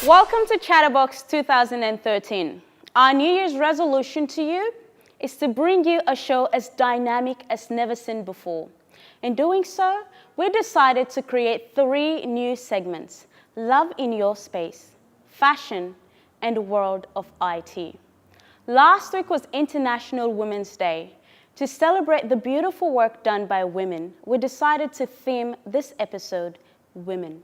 Welcome to Chatterbox 2013. Our New Year's resolution to you is to bring you a show as dynamic as never seen before. In doing so, we decided to create 3 new segments: Love in Your Space, Fashion, and World of IT. Last week was International Women's Day. To celebrate the beautiful work done by women, we decided to theme this episode Women.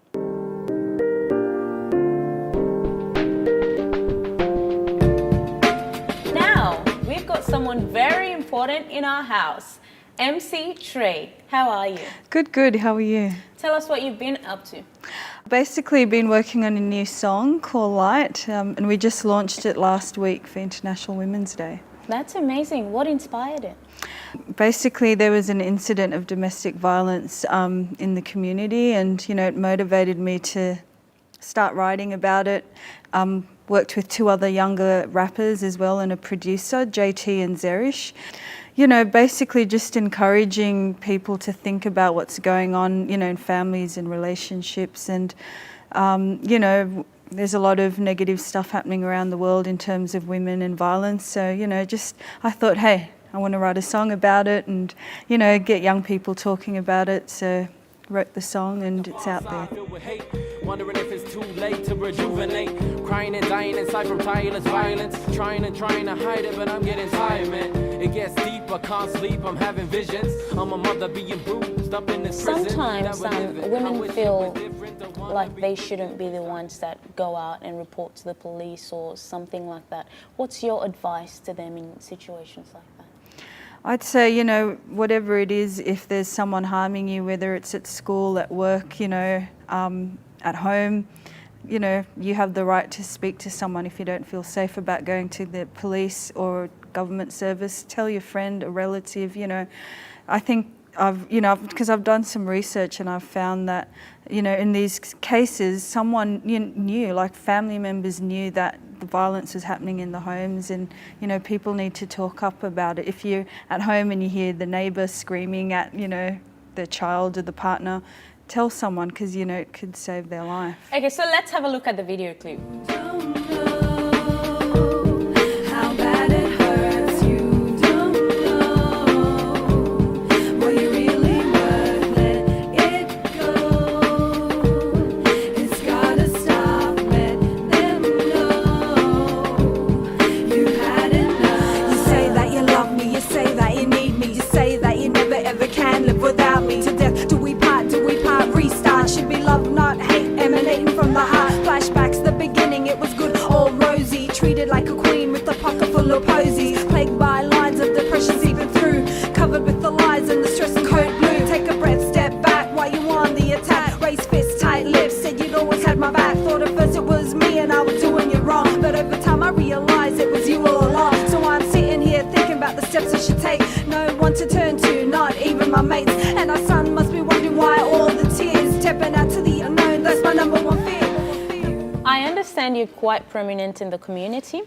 We've got someone very important in our house, MC Trey. How are you? Good. How are you? Tell us what you've been up to. Basically, been working on a new song called Light, and we just launched it last week for International Women's Day. That's amazing. What inspired it? Basically, there was an incident of domestic violence in the community, and it motivated me to start writing about it. Worked with 2 other younger rappers as well and a producer, JT and Zerish. Basically just encouraging people to think about what's going on, in families and relationships. And, there's a lot of negative stuff happening around the world in terms of women and violence. So, I thought, hey, I want to write a song about it and, get young people talking about it. So wrote the song and it's out there. Wondering if it's too late to rejuvenate. Crying and dying inside from tireless violence. Trying to hide it, but I'm getting tired, man. It gets deep, I can't sleep, I'm having visions. I'm a mother being bruised up in this prison. Sometimes women feel like they shouldn't be the ones that go out and report to the police or something like that. What's your advice to them in situations like that? I'd say, whatever it is, if there's someone harming you, whether it's at school, at work, at home, you have the right to speak to someone. If you don't feel safe about going to the police or government service, tell your friend, a relative. I think because I've done some research and I've found that, in these cases, someone knew, like family members knew that the violence was happening in the homes, and people need to talk up about it. If you're at home and you hear the neighbour screaming at the child or the partner, tell someone, because it could save their life. Okay, so let's have a look at the video clip. I understand you're quite prominent in the community.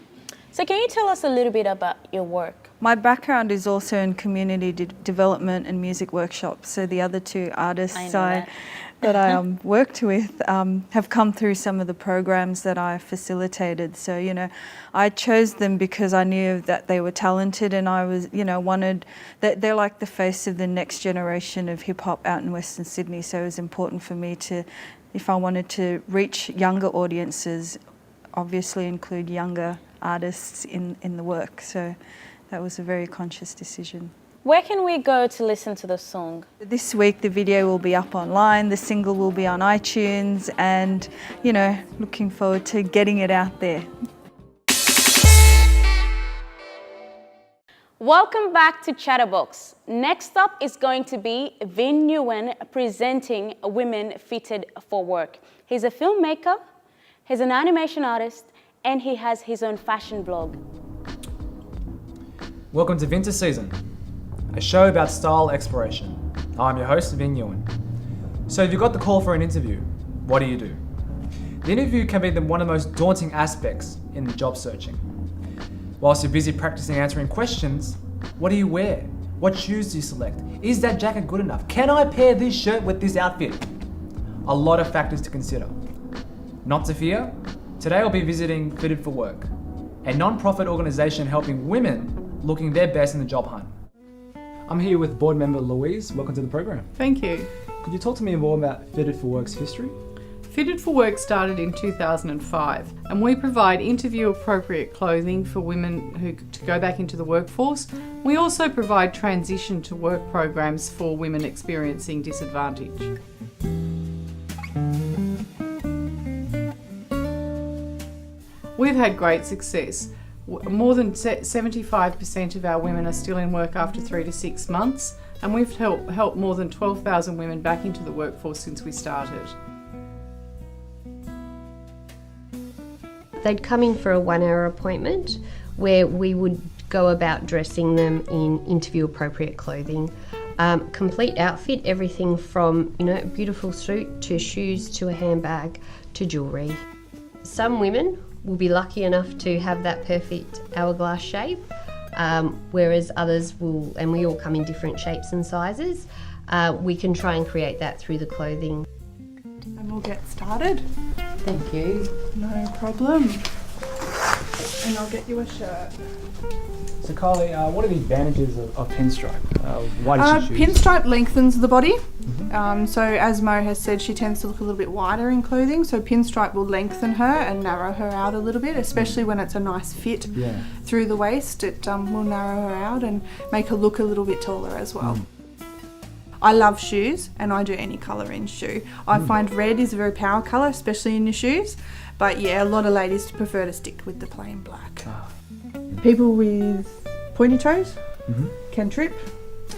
So can you tell us a little bit about your work? My background is also in community development and music workshops. So the other 2 artists that I worked with have come through some of the programs that I facilitated. So, I chose them because I knew that they were talented, and I was, wanted that they're like the face of the next generation of hip hop out in Western Sydney. So it was important for me to, if I wanted to reach younger audiences, obviously include younger artists in the work. So that was a very conscious decision. Where can we go to listen to the song? This week the video will be up online, the single will be on iTunes, and looking forward to getting it out there. Welcome back to Chatterbox. Next up is going to be Vin Nguyen presenting Women Fitted for Work. He's a filmmaker, he's an animation artist, and he has his own fashion blog. Welcome to Winter Season, a show about style exploration. I'm your host, Vin Ewan. So if you got the call for an interview, what do you do? The interview can be one of the most daunting aspects in the job searching. Whilst you're busy practicing answering questions, what do you wear? What shoes do you select? Is that jacket good enough? Can I pair this shirt with this outfit? A lot of factors to consider. Not to fear, today I'll be visiting Fitted for Work, a non-profit organisation helping women looking their best in the job hunt. I'm here with board member Louise. Welcome to the program. Thank you. Could you talk to me more about Fitted for Work's history? Fitted for Work started in 2005 and we provide interview appropriate clothing for women who to go back into the workforce. We also provide transition to work programs for women experiencing disadvantage. We've had great success. More than 75% of our women are still in work after 3 to 6 months, and we've helped more than 12,000 women back into the workforce since we started. They'd come in for a 1-hour appointment where we would go about dressing them in interview appropriate clothing. Complete outfit, everything from a beautiful suit to shoes to a handbag to jewellery. Some women will be lucky enough to have that perfect hourglass shape, whereas others will, and we all come in different shapes and sizes, we can try and create that through the clothing. And we'll get started. Thank you. No problem. And I'll get you a shirt. So Carly, what are the advantages of pinstripe? Why did you choose? Pinstripe lengthens the body. So as Mo has said, she tends to look a little bit wider in clothing, so pinstripe will lengthen her and narrow her out a little bit, especially when it's a nice fit through the waist. It will narrow her out and make her look a little bit taller as well. I love shoes and I do any colour in shoe. I find red is a very power colour, especially in your shoes, but yeah, a lot of ladies prefer to stick with the plain black. People with pointy toes can trip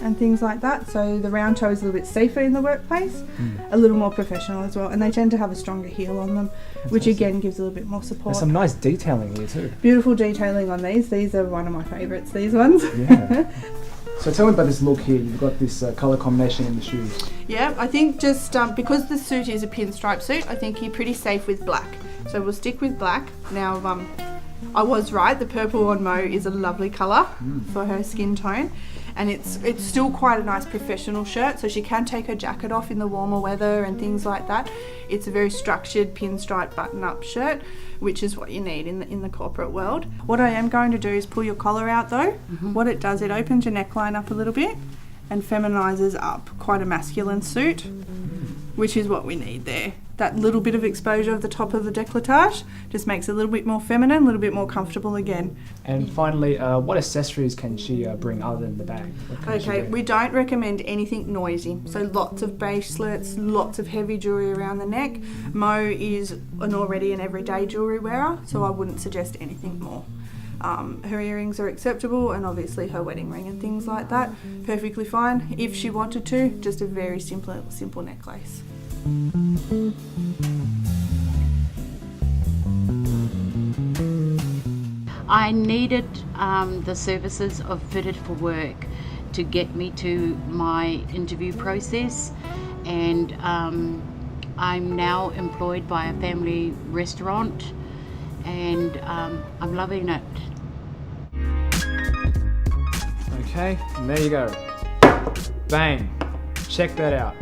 and things like that, so the round toe is a little bit safer in the workplace, a little more professional as well, and they tend to have a stronger heel on them, which again gives a little bit more support. There's some nice detailing here too. Beautiful detailing on these. These are one of my favourites, these ones. Yeah. So tell me about this look here. You've got this colour combination in the shoes. Yeah, I think just because the suit is a pinstripe suit, I think you're pretty safe with black. So we'll stick with black. Now, I was right, the purple on Mo is a lovely colour for her skin tone. And it's still quite a nice professional shirt, so she can take her jacket off in the warmer weather and things like that. It's a very structured pinstripe button-up shirt, which is what you need in the corporate world. What I am going to do is pull your collar out though. What it does, it opens your neckline up a little bit and feminises up quite a masculine suit, which is what we need there. That little bit of exposure of the top of the décolletage just makes it a little bit more feminine, a little bit more comfortable again. And finally, what accessories can she bring other than the bag? Okay, we don't recommend anything noisy. So lots of bracelets, lots of heavy jewellery around the neck. Mo is already an everyday jewellery wearer, so I wouldn't suggest anything more. Her earrings are acceptable, and obviously her wedding ring and things like that, perfectly fine. If she wanted to, just a very simple necklace. I needed the services of Fitted for Work to get me to my interview process, and I'm now employed by a family restaurant, and I'm loving it. Okay, and there you go. Bang. Check that out.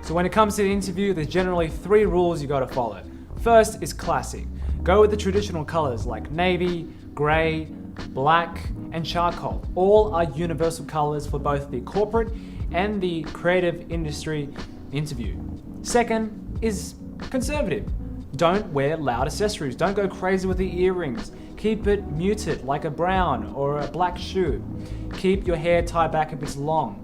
So when it comes to the interview, there's generally 3 rules you got to follow. First is classic. Go with the traditional colours like navy, grey, black and charcoal. All are universal colours for both the corporate and the creative industry interview. Second is conservative. Don't wear loud accessories. Don't go crazy with the earrings. Keep it muted like a brown or a black shoe. Keep your hair tied back if it's long.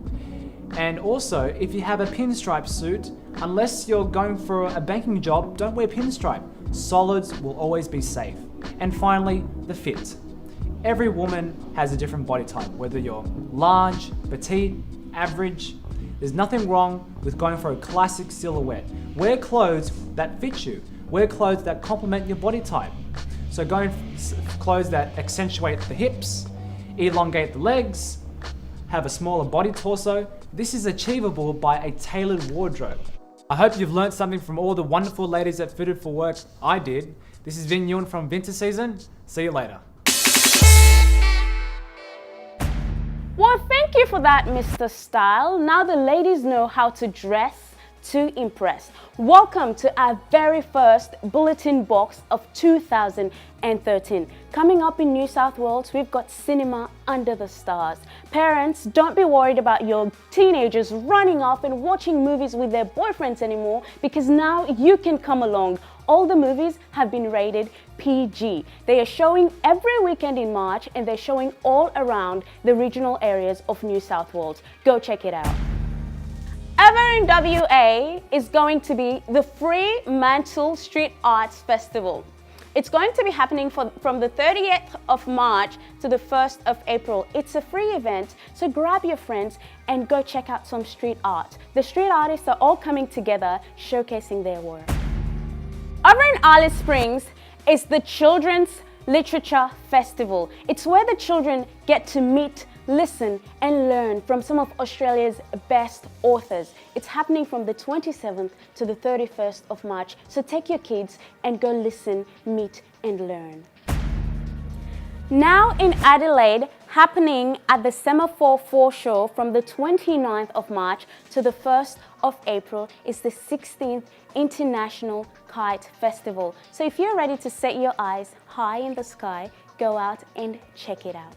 And also, if you have a pinstripe suit, unless you're going for a banking job, don't wear pinstripe. Solids will always be safe. And finally, the fit. Every woman has a different body type, whether you're large, petite, average. There's nothing wrong with going for a classic silhouette. Wear clothes that fit you. Wear clothes that complement your body type. So going for clothes that accentuate the hips elongate the legs, have a smaller body torso. This is achievable by a tailored wardrobe. I hope you've learned something from all the wonderful ladies at Fitted for Work. I did. This is Vin Yuen from Winter Season. See you later. Well, thank you for that, Mr. Style. Now the ladies know how to dress to impress. Welcome to our very first bulletin box of 2013. Coming up in New South Wales, we've got cinema under the stars. Parents, don't be worried about your teenagers running off and watching movies with their boyfriends anymore, because now you can come along. All the movies have been rated PG. They are showing every weekend in March, and they're showing all around the regional areas of New South Wales. Go check it out. Ever in WA is going to be the Fremantle Street Arts Festival. It's going to be happening from the 30th of March to the 1st of April. It's a free event, so grab your friends and go check out some street art. The street artists are all coming together, showcasing their work. Over in Alice Springs is the Children's Literature Festival. It's where the children get to meet, listen and learn from some of Australia's best authors. It's happening from the 27th to the 31st of March. So take your kids and go listen, meet and learn. Now in Adelaide, happening at the Semaphore Foreshore from the 29th of March to the 1st of April is the 16th International Kite Festival. So if you're ready to set your eyes high in the sky, go out and check it out.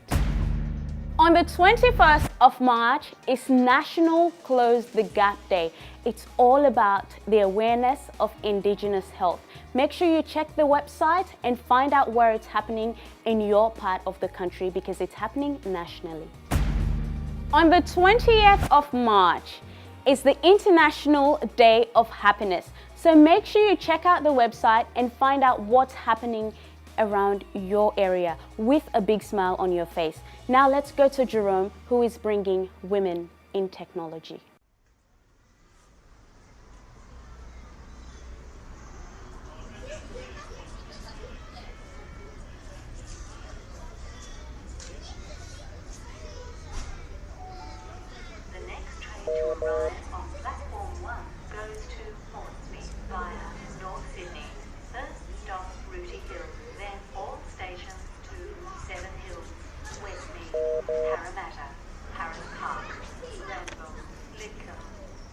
On the 21st of March is National Close the Gap Day. It's all about the awareness of Indigenous health. Make sure you check the website and find out where it's happening in your part of the country, because it's happening nationally. On the 20th of March is the International Day of Happiness. So make sure you check out the website and find out what's happening around your area with a big smile on your face. Now let's go to Jerome, who is bringing women in technology. The next train to arrive on platform 1 goes to Portsmouth via North Sydney. First stop Rooty Hill, then all stations to Seven Hills, Westmead, Parramatta, Harris Park, Granville, Lidcombe,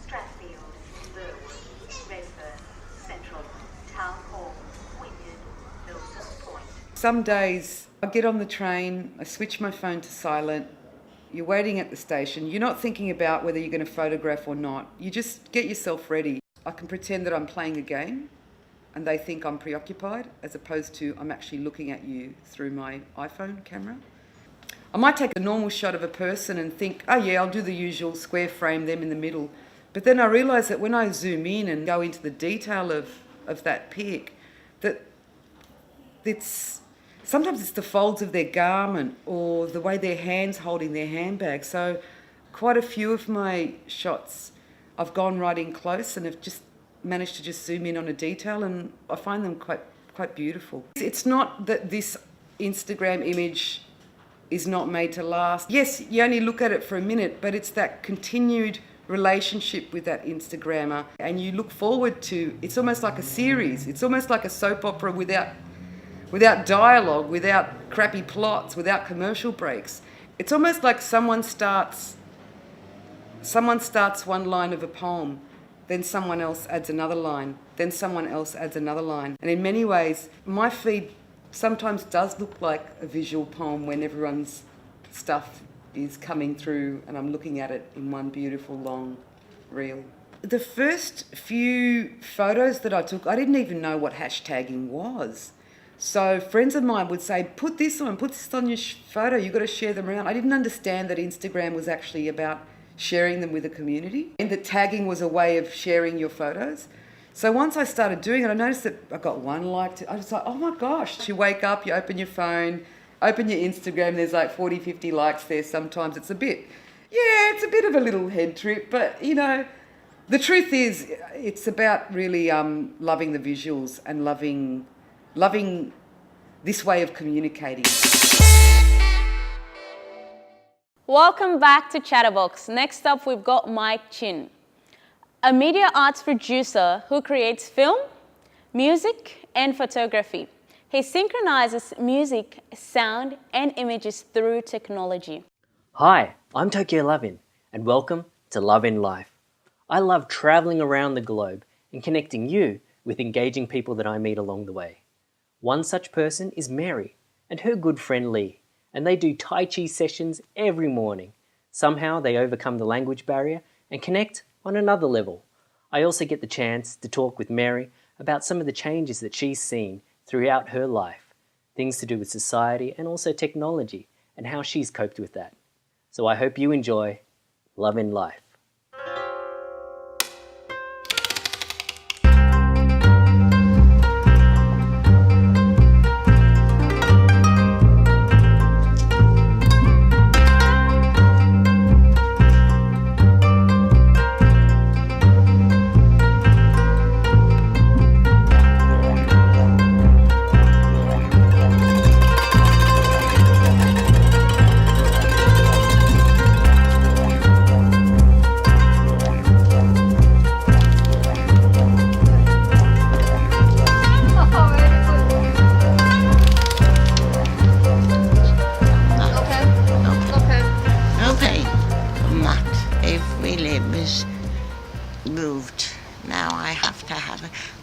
Strathfield, Burwood, Redfern, Central, Town Hall, Wynyard, Milton Point. Some days I get on the train, I switch my phone to silent, you're waiting at the station, you're not thinking about whether you're going to photograph or not, you just get yourself ready. I can pretend that I'm playing a game and they think I'm preoccupied, as opposed to I'm actually looking at you through my iPhone camera. I might take a normal shot of a person and think, oh yeah, I'll do the usual square frame, them in the middle. But then I realise that when I zoom in and go into the detail of that pic, that sometimes it's the folds of their garment or the way their hand's holding their handbag. So quite a few of my shots, I've gone right in close and have just managed to just zoom in on a detail, and I find them quite beautiful. It's not that this Instagram image is not made to last. Yes, you only look at it for a minute, but it's that continued relationship with that Instagrammer, and you look forward to, it's almost like a series. It's almost like a soap opera without dialogue, without crappy plots, without commercial breaks. It's almost like someone starts one line of a poem, then someone else adds another line, then someone else adds another line. And in many ways, my feed sometimes does look like a visual poem when everyone's stuff is coming through and I'm looking at it in one beautiful long reel. The first few photos that I took, I didn't even know what hashtagging was. So friends of mine would say, put this on your photo, you've got to share them around. I didn't understand that Instagram was actually about sharing them with a community, and that tagging was a way of sharing your photos. So once I started doing it, I noticed that I got one like. I was like, oh my gosh. You wake up, you open your phone, open your Instagram, there's like 40, 50 likes there. Sometimes it's a bit of a little head trip, but you know, the truth is it's about really loving the visuals and loving this way of communicating. Welcome back to Chatterbox. Next up, we've got Mike Chin, a media arts producer who creates film, music, and photography. He synchronizes music, sound, and images through technology. Hi, I'm Tokyo Lovin, and welcome to Love in Life. I love traveling around the globe and connecting you with engaging people that I meet along the way. One such person is Mary and her good friend Lee, and they do Tai Chi sessions every morning. Somehow they overcome the language barrier and connect on another level. I also get the chance to talk with Mary about some of the changes that she's seen throughout her life, things to do with society and also technology, and how she's coped with that. So I hope you enjoy Love in Life.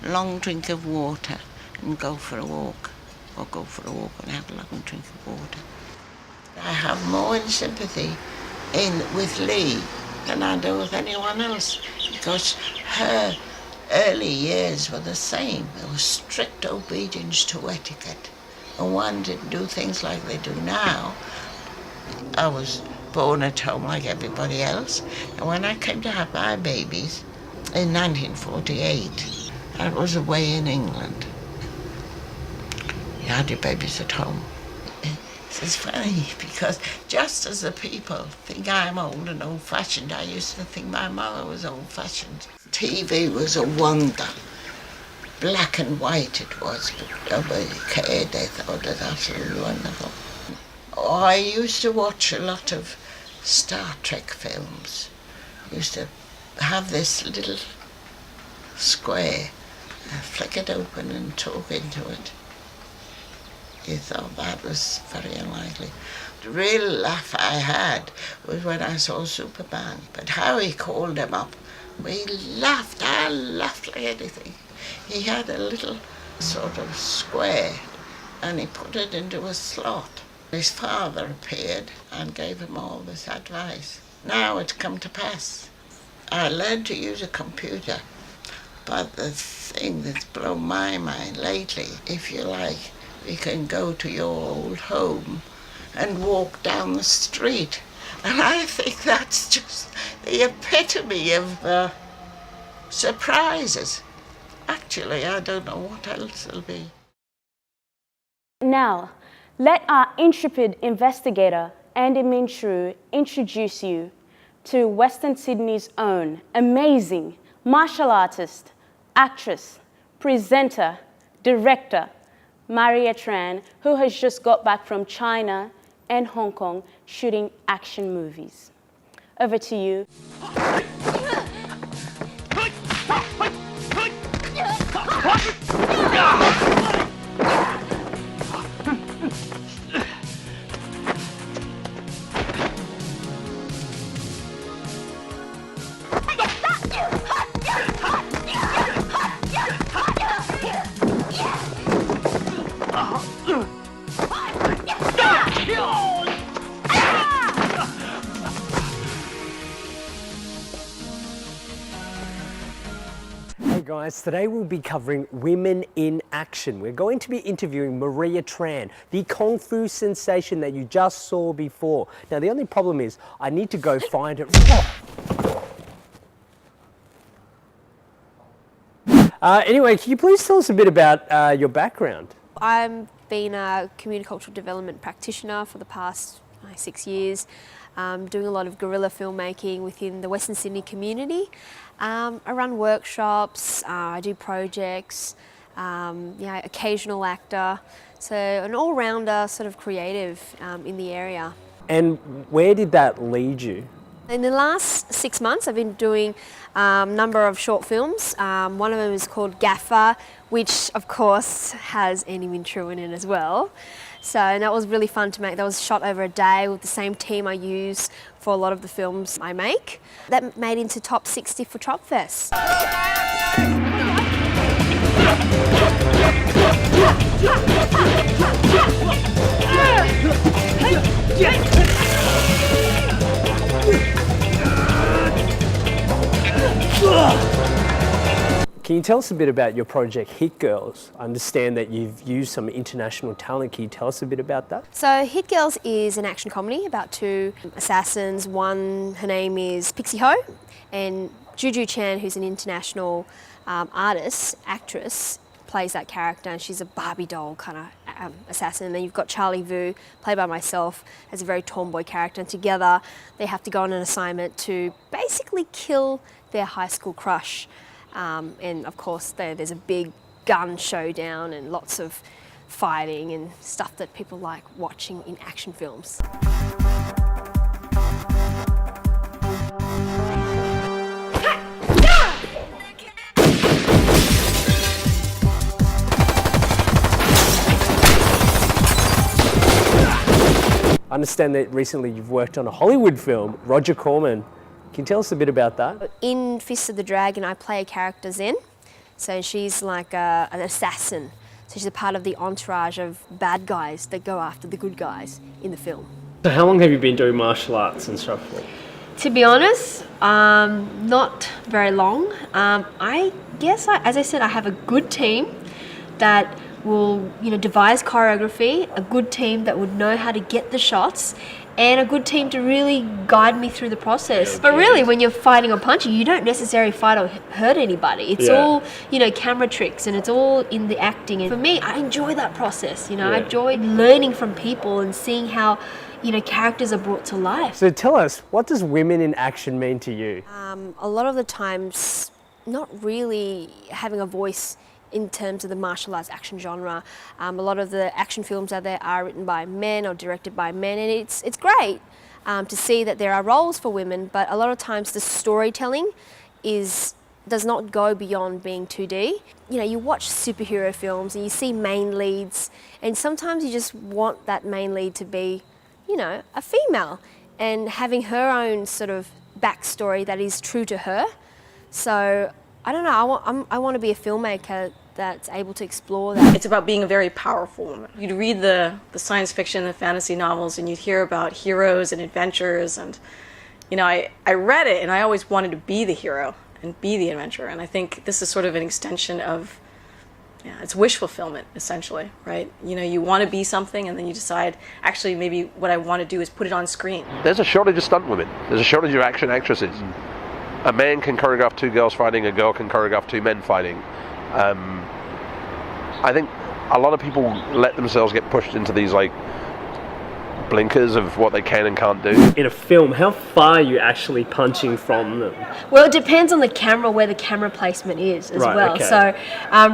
Long drink of water and go for a walk, or go for a walk and have a long drink of water. I have more sympathy with Lee than I do with anyone else, because her early years were the same. There was strict obedience to etiquette, and one didn't do things like they do now. I was born at home like everybody else, and when I came to have my babies in 1948, I was away in England. You had your babies at home. It's funny because just as the people think I'm old and old-fashioned, I used to think my mother was old-fashioned. TV was a wonder. Black and white it was, but nobody cared. They thought it absolutely wonderful. I used to watch a lot of Star Trek films. I used to have this little square, flick it open and talk into it. You thought that was very unlikely. The real laugh I had was when I saw Superman. But how he called him up, we laughed. I laughed like anything. He had a little sort of square and he put it into a slot. His father appeared and gave him all this advice. Now it's come to pass. I learned to use a computer. But the thing that's blown my mind lately, if you like, we can go to your old home and walk down the street. And I think that's just the epitome of surprises. Actually, I don't know what else it'll be. Now, let our intrepid investigator, Andy Minshrew, introduce you to Western Sydney's own amazing martial artist, actress, presenter, director, Maria Tran, who has just got back from China and Hong Kong shooting action movies. Over to you. Hey guys, today we'll be covering Women in Action. We're going to be interviewing Maria Tran, the Kung Fu sensation that you just saw before. Now the only problem is I need to go find her. Anyway, can you please tell us a bit about your background? I've been a community cultural development practitioner for the past 6 years, doing a lot of guerrilla filmmaking within the Western Sydney community. I run workshops, I do projects, occasional actor, so an all-rounder sort of creative in the area. And where did that lead you? In the last 6 months, I've been doing a number of short films. One of them is called Gaffer, which of course has Annie Wintour in it as well. So and that was really fun to make. That was shot over a day with the same team I use for a lot of the films I make. That made into top 60 for Tropfest. Can you tell us a bit about your project Hit Girls? I understand that you've used some international talent. Can you tell us a bit about that? So Hit Girls is an action comedy about two assassins. One, her name is Pixie Ho, and Juju Chan, who's an international actress, plays that character, and she's a Barbie doll kind of assassin. And then you've got Charlie Vu, played by myself, as a very tomboy character, and together they have to go on an assignment to basically kill their high school crush. And of course there's a big gun showdown and lots of fighting and stuff that people like watching in action films. I understand that recently you've worked on a Hollywood film, Roger Corman. Can you tell us a bit about that? In Fist of the Dragon, I play a character Zen. So she's like an assassin. So she's a part of the entourage of bad guys that go after the good guys in the film. So how long have you been doing martial arts and stuff for? To be honest, not very long. I guess, as I said, I have a good team that will, devise choreography, a good team that would know how to get the shots, and a good team to really guide me through the process. But really, when you're fighting or punching, you don't necessarily fight or hurt anybody. It's all, camera tricks, and it's all in the acting. And for me, I enjoy that process. I enjoy learning from people and seeing how, characters are brought to life. So tell us, what does women in action mean to you? A lot of the times, not really having a voice in terms of the martial arts action genre. A lot of the action films out there are written by men or directed by men, and it's great to see that there are roles for women, but a lot of times the storytelling does not go beyond being 2D. You watch superhero films and you see main leads, and sometimes you just want that main lead to be, a female, and having her own sort of backstory that is true to her. So I don't know, I want to be a filmmaker that's able to explore that. It's about being a very powerful woman. You'd read the science fiction and fantasy novels and you'd hear about heroes and adventures, and I read it and I always wanted to be the hero and be the adventurer, and I think this is sort of an extension of, it's wish fulfillment essentially, right? You want to be something and then you decide, actually maybe what I want to do is put it on screen. There's a shortage of stunt women. There's a shortage of action actresses. A man can choreograph two girls fighting, a girl can choreograph two men fighting. I think a lot of people let themselves get pushed into these blinkers of what they can and can't do. In a film, how far are you actually punching from them? Well, it depends on the camera, where the camera placement is as well. Okay. So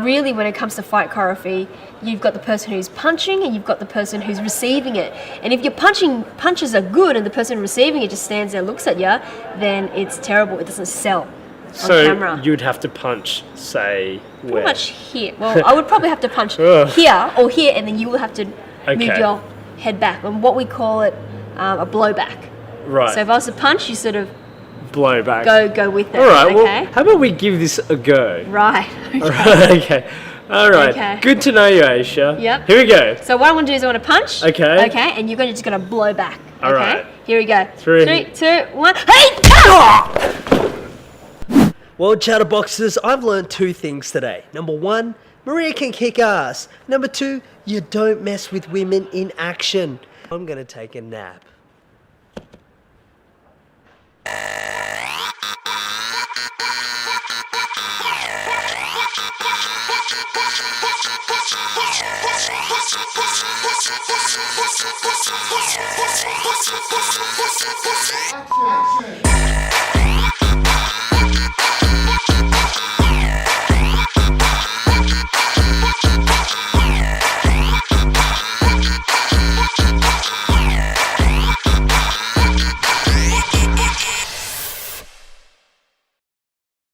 really when it comes to fight choreography, you've got the person who's punching and you've got the person who's receiving it. And if your punches are good and the person receiving it just stands there and looks at you, then it's terrible. It doesn't sell on camera. So you'd have to punch, say, where? Pretty much here. Well, I would probably have to punch here or here, and then you will have to move your head back, and what we call it a blowback. Right. So if I was to punch, you sort of blow back. Go with it. All right. Okay. Well, how about we give this a go? Right. Okay. All right. Okay. All right. Okay. Good to know you, Aisha. Yep. Here we go. So what I want to do is I want to punch. Okay. Okay. And you're just going to blow back. All right. Here we go. 3, 2, 1. Hey! Well, Chatterboxers, I've learned 2 things today. Number 1, Maria can kick ass. Number 2, you don't mess with women in action. I'm gonna take a nap.